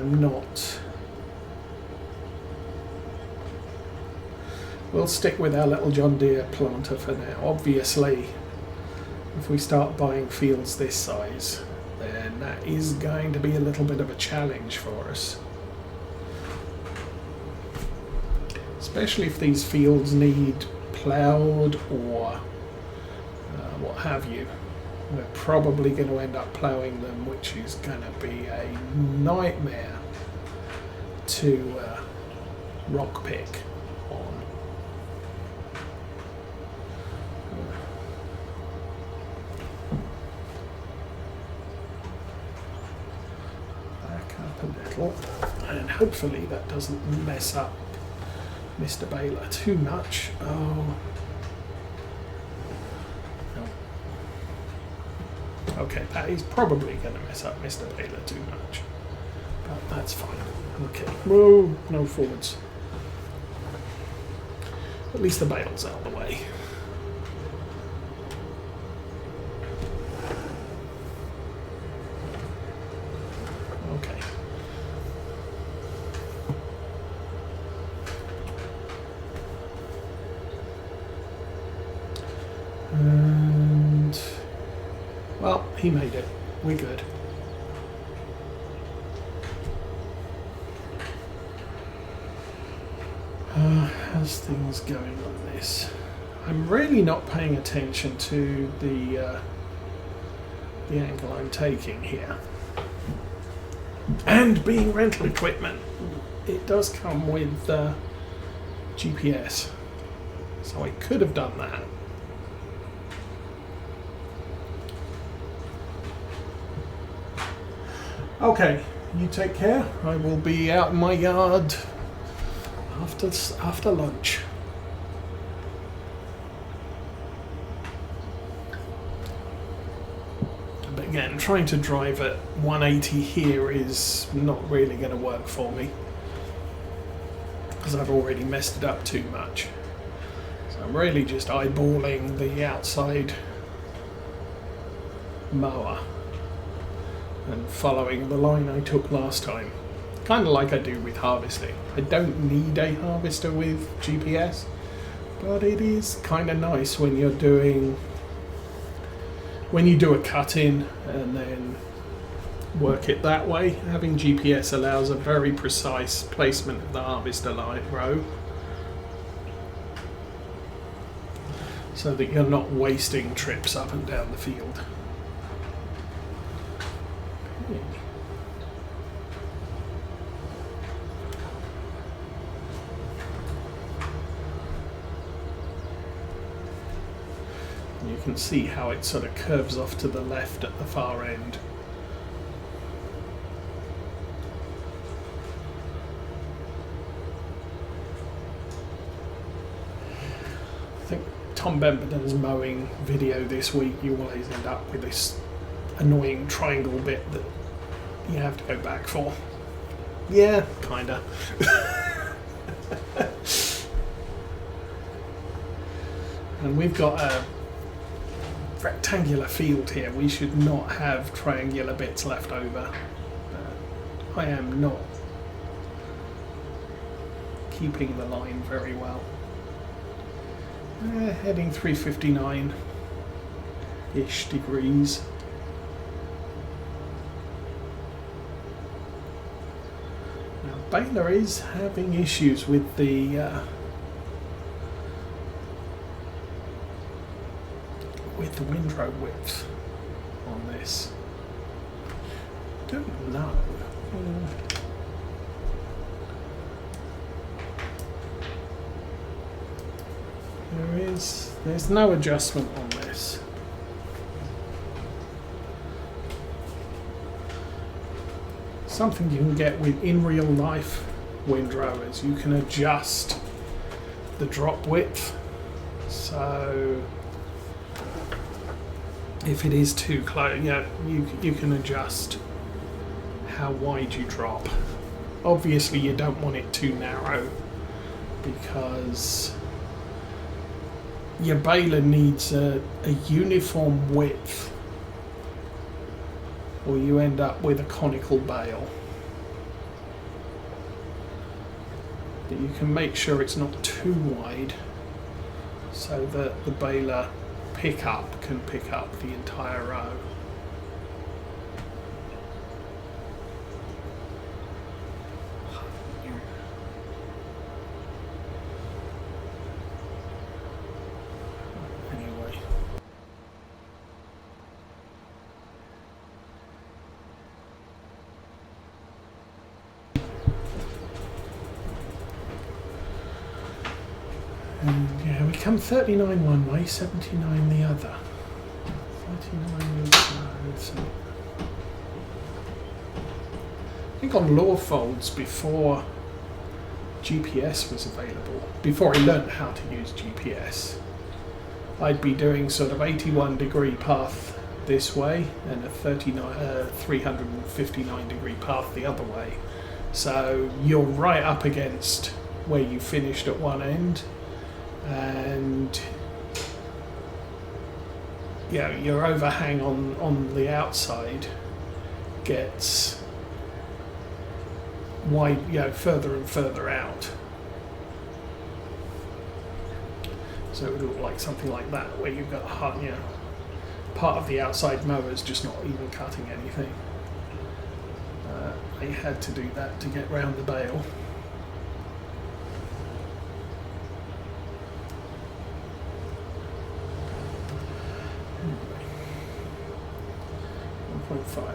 I'm not. We'll stick with our little John Deere planter for now. Obviously, if we start buying fields this size, then that is going to be a little bit of a challenge for us. Especially if these fields need ploughed or what have you. We're probably going to end up ploughing them, which is going to be a nightmare to rock pick on. Back up a little, and hopefully that doesn't mess up Mr. Baler too much. Oh. Okay, that is probably going to mess up Mr. Baler too much, but that's fine. Okay, whoa, no forwards. At least the bale's out of the way. Okay. And well, he made it. We're good. How's things going on this? I'm really not paying attention to the angle I'm taking here. And being rental equipment, it does come with GPS, so I could have done that. Okay, you take care. I will be out in my yard after lunch. But again, trying to drive at 180 here is not really going to work for me, because I've already messed it up too much. So I'm really just eyeballing the outside mower and following the line I took last time. Kind of like I do with harvesting. I don't need a harvester with GPS, but it is kind of nice when you're doing, when you do a cut-in and then work it that way. Having GPS allows a very precise placement of the harvester line row, so that you're not wasting trips up and down the field. You can see how it sort of curves off to the left at the far end. I think Tom Bemberden's mowing video this week, you always end up with this annoying triangle bit that you have to go back for. Yeah, kinda. And we've got a rectangular field here. We should not have triangular bits left over. I am not keeping the line very well. Heading 359-ish degrees. Now Baler is having issues with the windrow width on this. Don't know. There's no adjustment on this. Something you can get with in real life windrowers. You can adjust the drop width. So if it is too close, yeah, you can adjust how wide you drop. Obviously you don't want it too narrow, because your baler needs a uniform width, or you end up with a conical bale. But you can make sure it's not too wide so that the baler pickup can pick up the entire row. And yeah, we come 39 one way, 79 the other. 39 is so I think on law folds before GPS was available, before I learnt how to use GPS, I'd be doing sort of 81 degree path this way and a 359 degree path the other way. So you're right up against where you finished at one end, and yeah, your overhang on the outside gets wide, further and further out. So it would look like something like that, where you've got part of the outside mower's just not even cutting anything. I had to do that to get round the bale. Anyway, 1.5.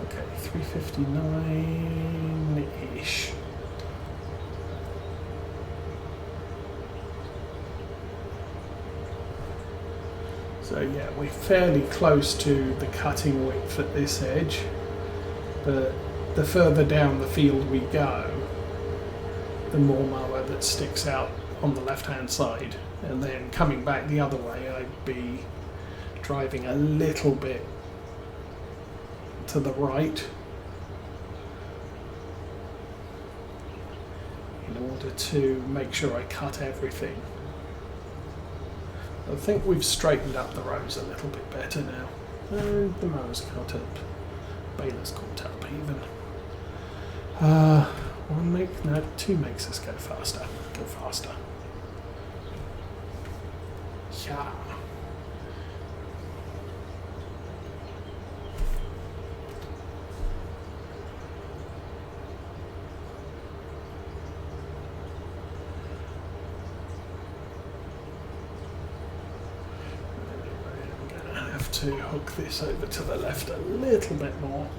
Okay, 359-ish. So yeah, we're fairly close to the cutting width at this edge, but the further down the field we go, the more mower that sticks out on the left-hand side. And then coming back the other way, I'd be driving a little bit to the right in order to make sure I cut everything. I think we've straightened up the rows a little bit better now. And the mower's caught up. Baler's caught up even. Two makes us go faster. Go faster. Yeah. To hook this over to the left a little bit more.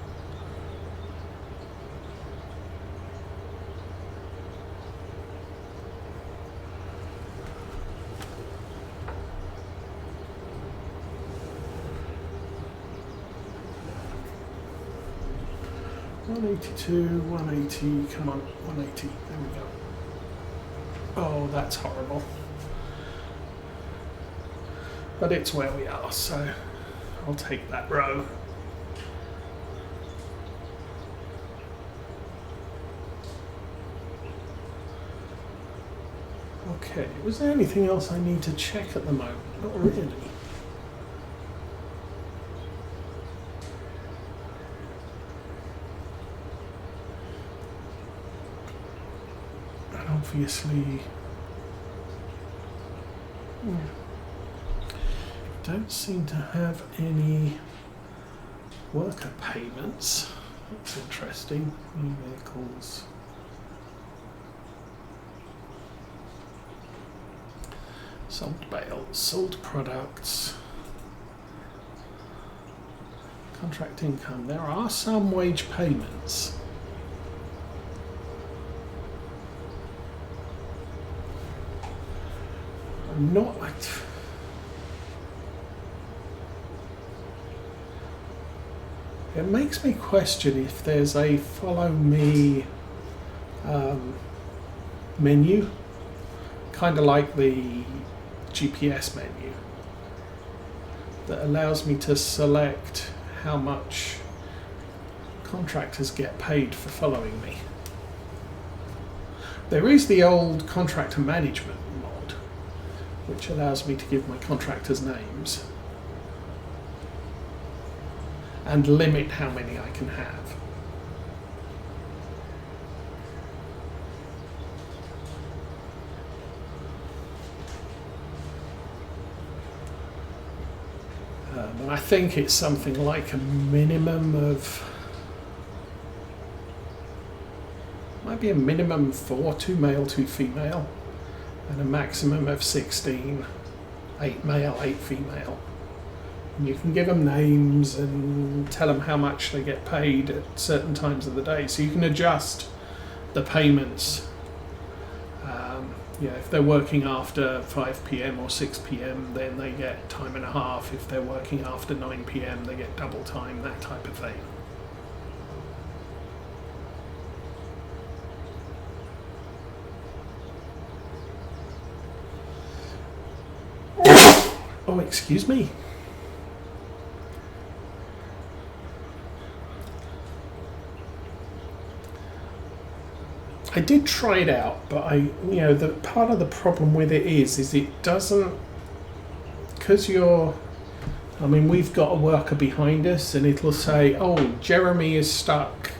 (182), 180, come on, 180, there we go. Oh, that's horrible. But it's where we are, so I'll take that row. Okay, was there anything else I need to check at the moment? Not really. And obviously, don't seem to have any worker payments. That's interesting. New vehicles. Sold bales, sold products. Contract income. There are some wage payments. I'm not like. It makes me question if there's a follow me menu, kind of like the GPS menu, that allows me to select how much contractors get paid for following me. There is the old contractor management mod, which allows me to give my contractors names. and limit how many I can have. And I think it's something like a minimum of, might be a minimum of 4, 2 male, 2 female, and a maximum of 16, 8 male, 8 female. And you can give them names and tell them how much they get paid at certain times of the day, so you can adjust the payments. If they're working after 5 p.m. or 6 p.m, then they get time and a half. If they're working after 9 p.m, they get double time, that type of thing. Oh, excuse me. I did try it out, but the part of the problem with it is it doesn't, because we've got a worker behind us and it'll say, oh, Jeremy is stuck.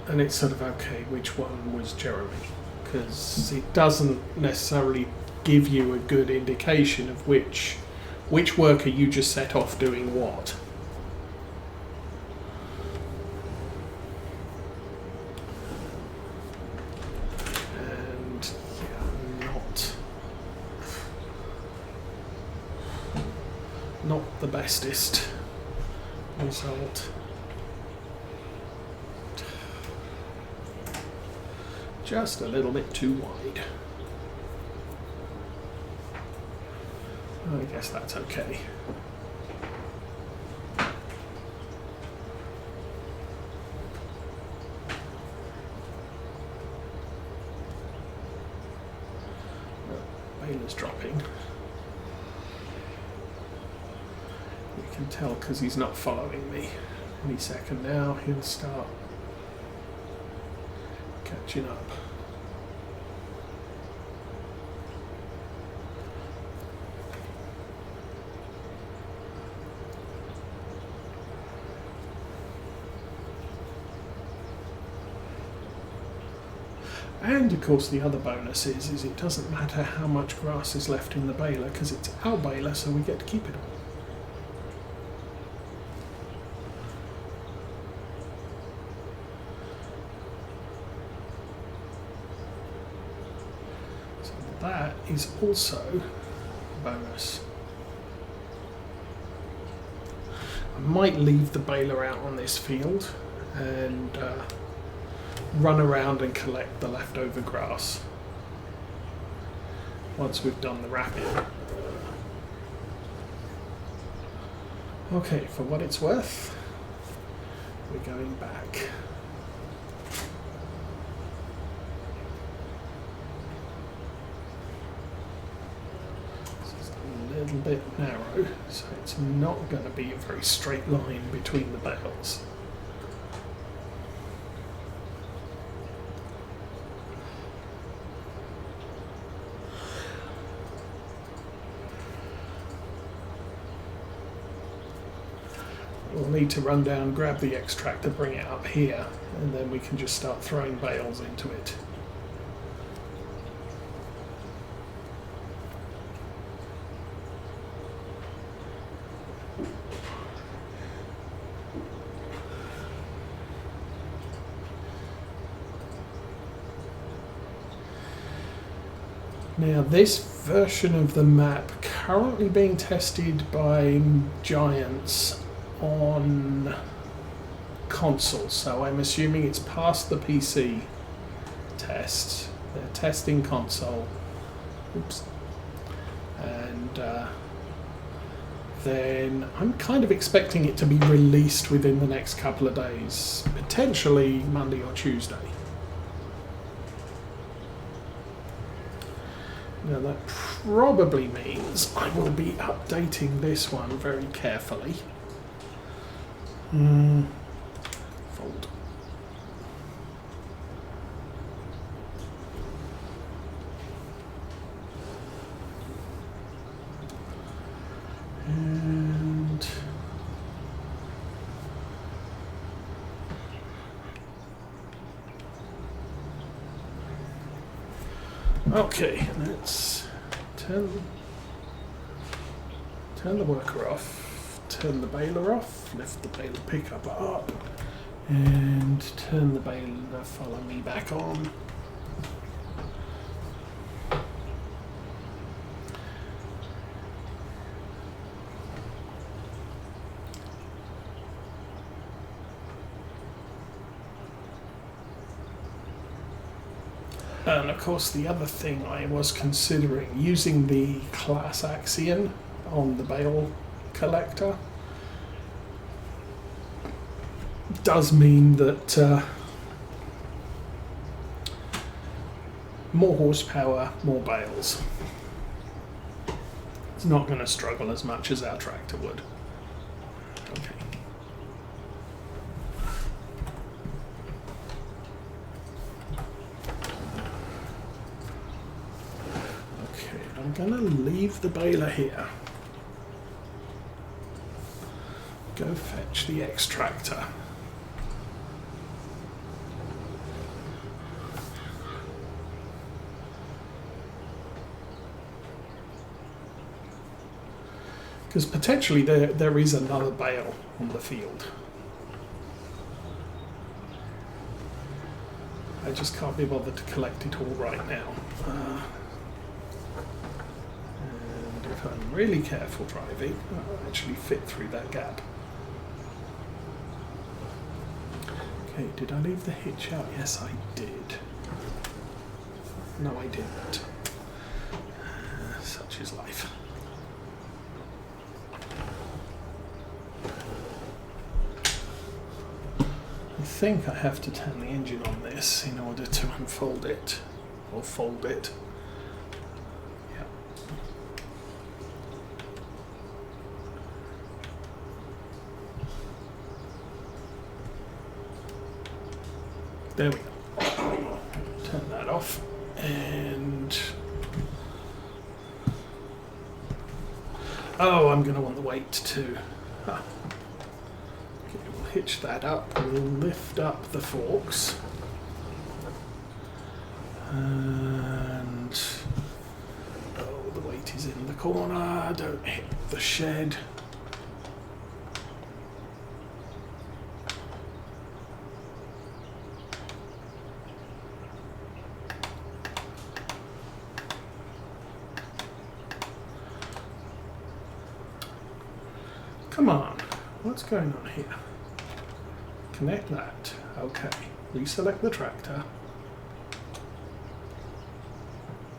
And it's sort of, okay, which one was Jeremy? Because it doesn't necessarily give you a good indication of which worker you just set off doing what. Not the bestest result. Just a little bit too wide. I guess that's okay. Bale is dropping. You can tell because he's not following me. Any second now he'll start catching up. And of course the other bonus is it doesn't matter how much grass is left in the baler because it's our baler, so we get to keep it all. So that is also a bonus. I might leave the baler out on this field and run around and collect the leftover grass once we've done the wrapping. Okay, for what it's worth, we're going back. This is a little bit narrow, so it's not going to be a very straight line between the bales. We'll need to run down, grab the extractor, bring it up here, and then we can just start throwing bales into it. Now this version of the map currently being tested by Giants on console, so I'm assuming it's past the PC test. They're testing console. Oops. And then I'm kind of expecting it to be released within the next couple of days, potentially Monday or Tuesday. Now that probably means I will be updating this one very carefully. Fold. And Okay, let's turn the worker off, turn the baler off, lift the baler pickup up, and turn the baler follow me back on. And of course the other thing I was considering, using the class axion on the bale collector, does mean that more horsepower, more bales. It's not going to struggle as much as our tractor would. Okay. I'm going to leave the baler here. Go fetch the extractor. Because potentially there is another bale on the field. I just can't be bothered to collect it all right now. And if I'm really careful driving, I'll actually fit through that gap. Okay, did I leave the hitch out? Yes, I did. No, I didn't. Such is life. I think I have to turn the engine on this in order to unfold it, or fold it. Yeah. There we go. Turn that off, and oh, I'm going to want the weight too. Huh. Hitch that up, we'll lift up the forks, and oh, the weight is in the corner, don't hit the shed. Come on, what's going on here? Connect that. Okay. Reselect the tractor.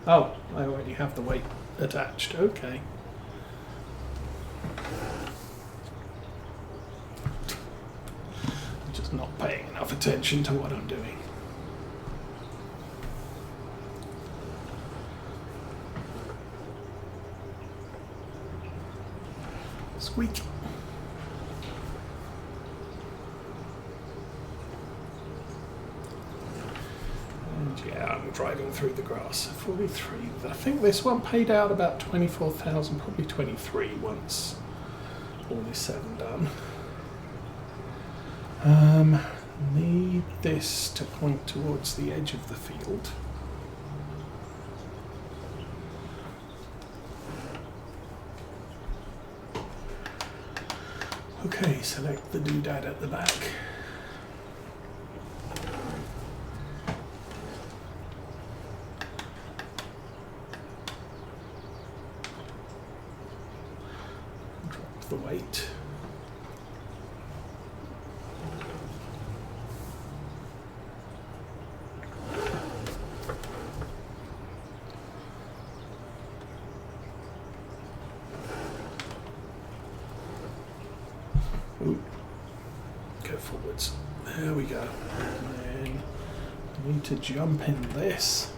Oh, I already have the weight attached. Okay. I'm just not paying enough attention to what I'm doing. Squeak. Yeah, I'm driving through the grass. 43. I think this one paid out about 24,000, probably 23 once all is said and done. Need this to point towards the edge of the field. Okay, select the doodad at the back. The weight. Ooh. Go forwards. There we go. And then I need to jump in this.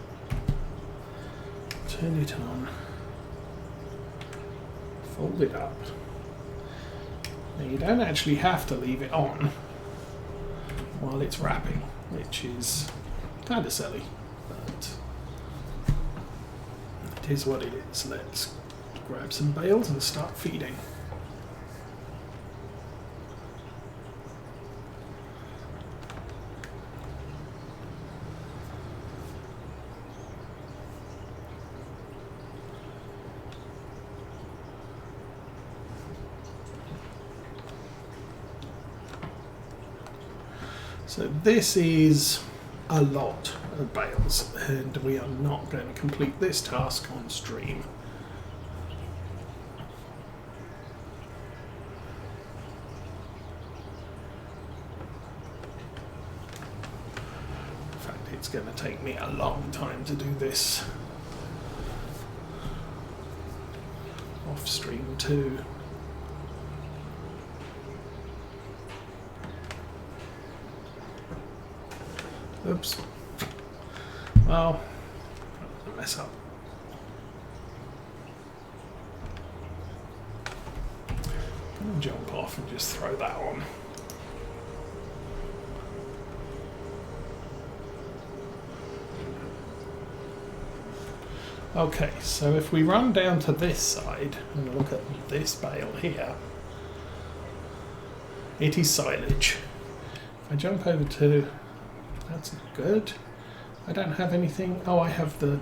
Turn it on. Fold it up. Now you don't actually have to leave it on while it's wrapping, which is kind of silly, but it is what it is. Let's grab some bales and start feeding. So this is a lot of bales, and we are not going to complete this task on stream. In fact, it's going to take me a long time to do this off stream too. Oops. Well, that was a mess up. I'm going to jump off and just throw that on. Okay, so if we run down to this side and look at this bale here, it is silage. If I jump over to, that's good. I don't have anything. Oh, I have the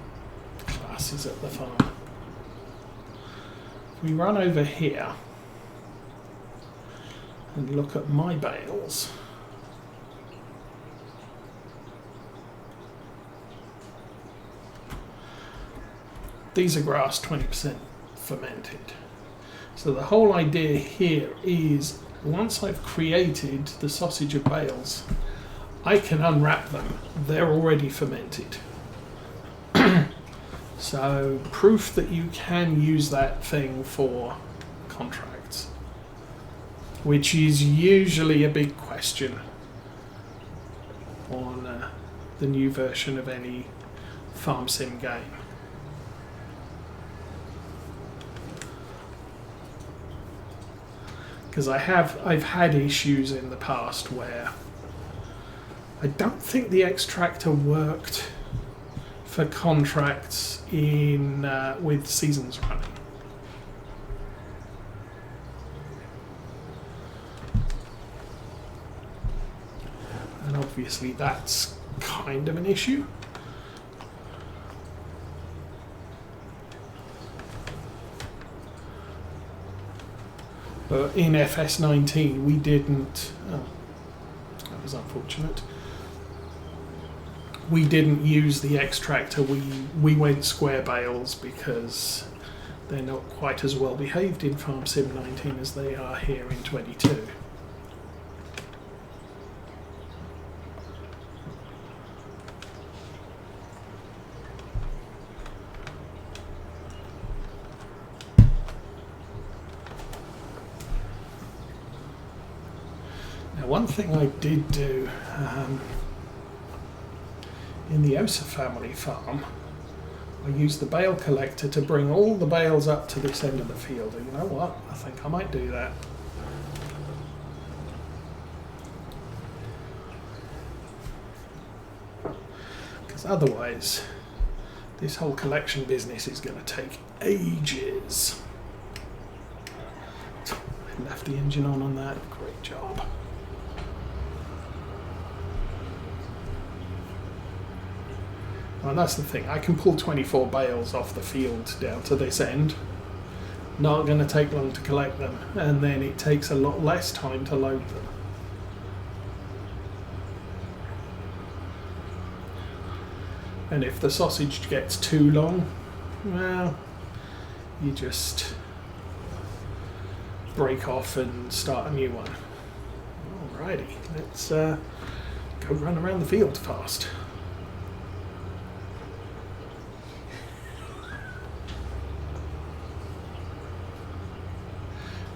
classes at the farm. If we run over here and look at my bales, these are grass 20% fermented. So the whole idea here is once I've created the sausage of bales, I can unwrap them. They're already fermented. So proof that you can use that thing for contracts, which is usually a big question on the new version of any farm sim game. Because I've had issues in the past where I don't think the extractor worked for contracts in with seasons running. And obviously that's kind of an issue. But in FS19 we didn't, that was unfortunate, we didn't use the extractor, we went square bales because they're not quite as well behaved in Farm Sim 19 as they are here in 22. One thing I did do in the Osa family farm, I used the bale collector to bring all the bales up to this end of the field. And you know what? I think I might do that. Because otherwise, this whole collection business is going to take ages. I left the engine on that. Great job. And that's the thing, I can pull 24 bales off the field down to this end. Not going to take long to collect them, and then it takes a lot less time to load them. And if the sausage gets too long, well, you just break off and start a new one. Alrighty, let's go run around the field fast.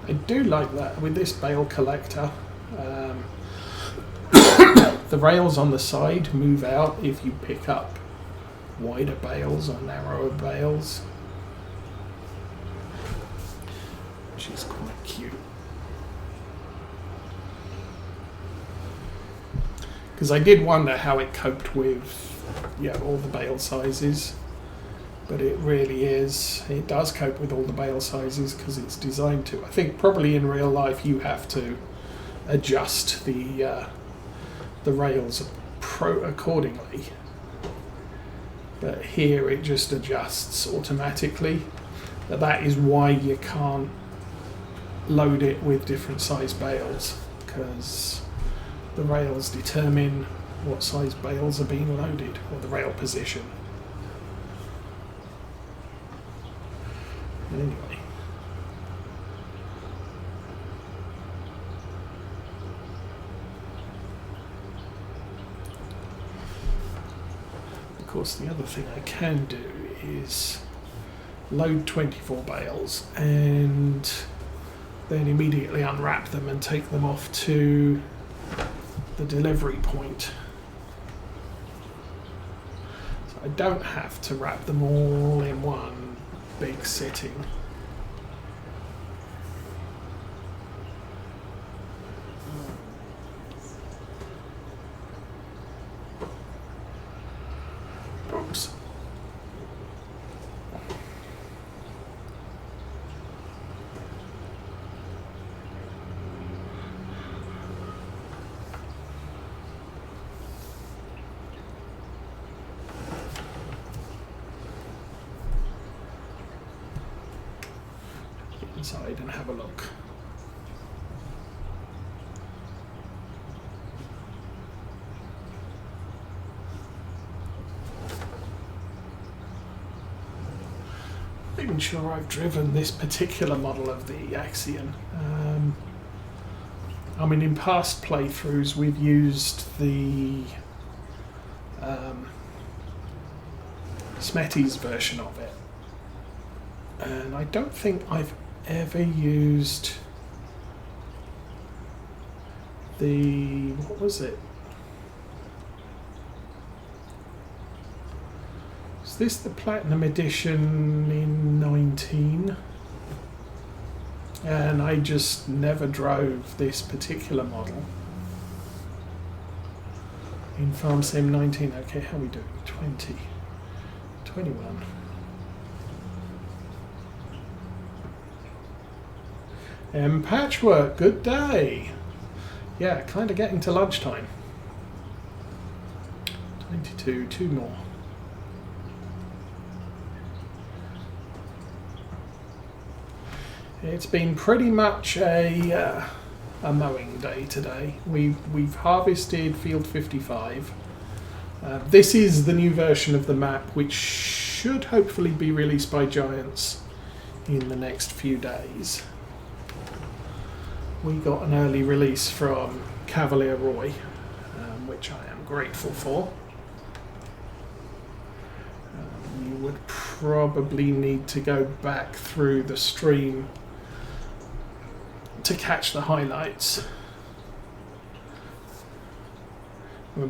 I do like that with this bale collector. The rails on the side move out if you pick up wider bales or narrower bales, which is quite cute. Because I did wonder how it coped with all the bale sizes. But it really is, it does cope with all the bale sizes because it's designed to. I think probably in real life you have to adjust the rails accordingly. But here it just adjusts automatically. But that is why you can't load it with different size bales, because the rails determine what size bales are being loaded, or the rail position. Anyway. Of course, the other thing I can do is load 24 bales and then immediately unwrap them and take them off to the delivery point. So I don't have to wrap them all in one big sitting. Oops. Inside and have a look. Not even sure I've driven this particular model of the Axion. I mean, in past playthroughs we've used the Smetty's version of it, and I don't think I've ever used the, what was it? Is this the Platinum Edition in 19? And I just never drove this particular model in Farm Sim 19. Okay, how are we doing? 20, 21. Patchwork, good day. Yeah, kind of getting to lunchtime. 22, 2 more. It's been pretty much a mowing day today. We've harvested field 55. This is the new version of the map, which should hopefully be released by Giants in the next few days. We got an early release from Cavalier Roy, which I am grateful for. You would probably need to go back through the stream to catch the highlights.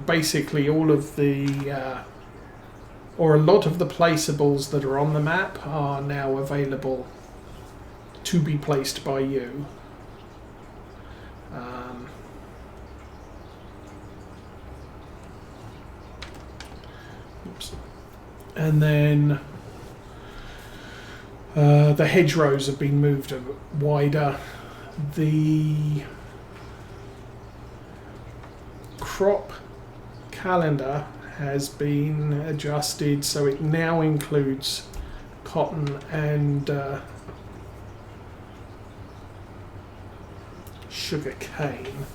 Basically all of the, or a lot of the placeables that are on the map are now available to be placed by you. Oops. And then the hedgerows have been moved wider. The crop calendar has been adjusted so it now includes cotton and sugar cane.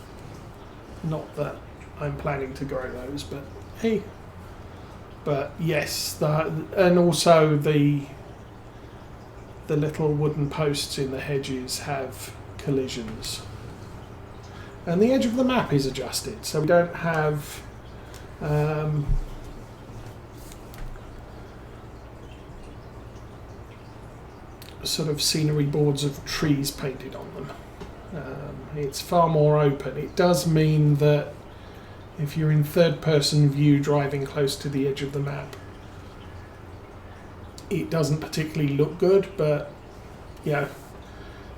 Not that I'm planning to grow those, but hey. But yes, and also the little wooden posts in the hedges have collisions. And the edge of the map is adjusted, so we don't have sort of scenery boards of trees painted on them. It's far more open. It does mean that if you're in third-person view driving close to the edge of the map, it doesn't particularly look good, but yeah,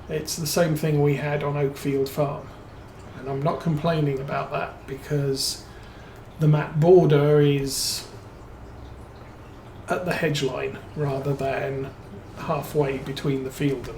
it's the same thing we had on Oakfield Farm. And I'm not complaining about that because the map border is at the hedge line rather than halfway between the field and